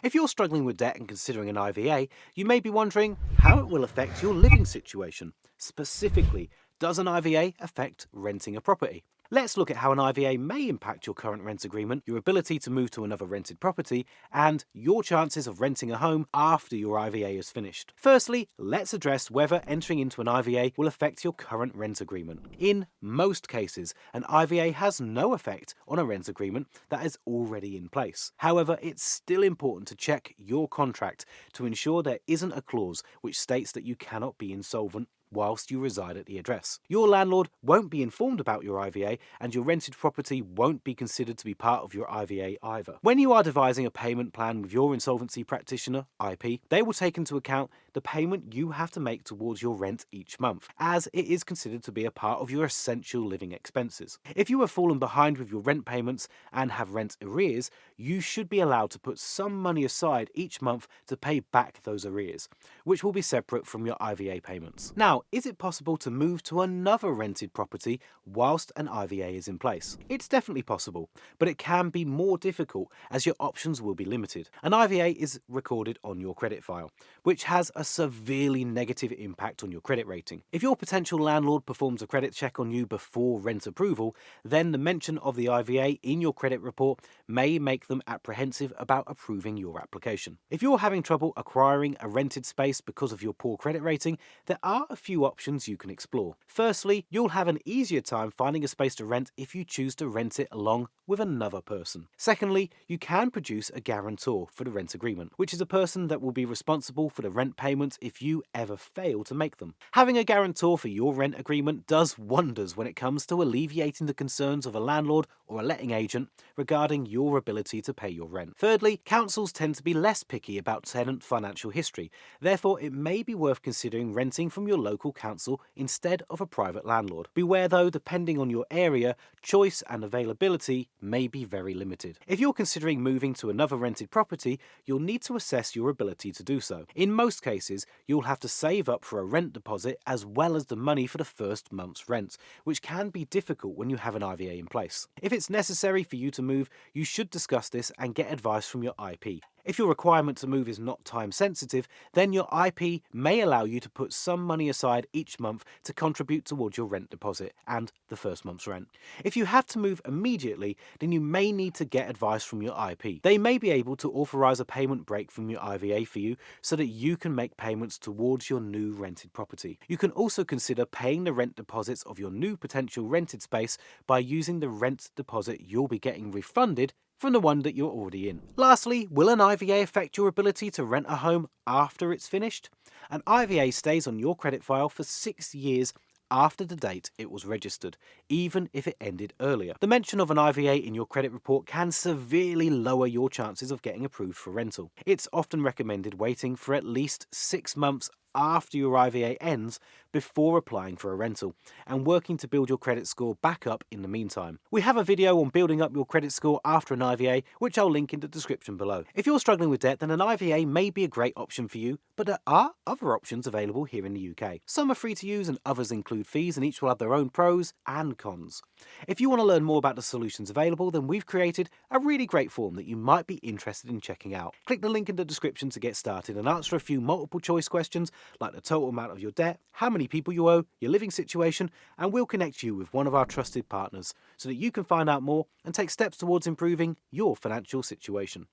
If you're struggling with debt and considering an IVA, you may be wondering how it will affect your living situation. Specifically, does an IVA affect renting a property? Let's look at how an IVA may impact your current rent agreement, your ability to move to another rented property, and your chances of renting a home after your IVA is finished. Firstly, let's address whether entering into an IVA will affect your current rent agreement. In most cases, an IVA has no effect on a rent agreement that is already in place. However, it's still important to check your contract to ensure there isn't a clause which states that you cannot be insolvent whilst you reside at the address. Your landlord won't be informed about your IVA, and your rented property won't be considered to be part of your IVA either. When you are devising a payment plan with your insolvency practitioner, IP, they will take into account the payment you have to make towards your rent each month, as it is considered to be a part of your essential living expenses. If you have fallen behind with your rent payments and have rent arrears, you should be allowed to put some money aside each month to pay back those arrears, which will be separate from your IVA payments. Now, is it possible to move to another rented property whilst an IVA is in place? It's definitely possible, but it can be more difficult as your options will be limited. An IVA is recorded on your credit file, which has a severely negative impact on your credit rating. If your potential landlord performs a credit check on you before rent approval, then the mention of the IVA in your credit report may make them apprehensive about approving your application. If you're having trouble acquiring a rented space because of your poor credit rating, there are a few options you can explore. Firstly, you'll have an easier time finding a space to rent if you choose to rent it along with another person. Secondly, you can produce a guarantor for the rent agreement, which is a person that will be responsible for the rent payments if you ever fail to make them. Having a guarantor for your rent agreement does wonders when it comes to alleviating the concerns of a landlord or a letting agent regarding your ability to pay your rent. Thirdly, councils tend to be less picky about tenant financial history. Therefore, it may be worth considering renting from your local council instead of a private landlord. Beware though, depending on your area, choice and availability may be very limited. If you're considering moving to another rented property, you'll need to assess your ability to do so. In most cases, you'll have to save up for a rent deposit as well as the money for the first month's rent, which can be difficult when you have an IVA in place. If it's necessary for you to move, you should discuss this and get advice from your IP. If your requirement to move is not time sensitive, then your IP may allow you to put some money aside each month to contribute towards your rent deposit and the first month's rent. If you have to move immediately, then you may need to get advice from your IP. They may be able to authorize a payment break from your IVA for you so that you can make payments towards your new rented property. You can also consider paying the rent deposits of your new potential rented space by using the rent deposit you'll be getting refunded from the one that you're already in. Lastly, will an IVA affect your ability to rent a home after it's finished? An IVA stays on your credit file for 6 years after the date it was registered, even if it ended earlier. The mention of an IVA in your credit report can severely lower your chances of getting approved for rental. It's often recommended waiting for at least 6 months after your IVA ends before applying for a rental and working to build your credit score back up in the meantime. We have a video on building up your credit score after an IVA, which I'll link in the description below. If you're struggling with debt, then an IVA may be a great option for you, but there are other options available here in the UK. Some are free to use and others include fees, and each will have their own pros and cons. If you want to learn more about the solutions available, then we've created a really great form that you might be interested in checking out. Click the link in the description to get started and answer a few multiple choice questions like the total amount of your debt, how many people you owe, your living situation, and we'll connect you with one of our trusted partners so that you can find out more and take steps towards improving your financial situation.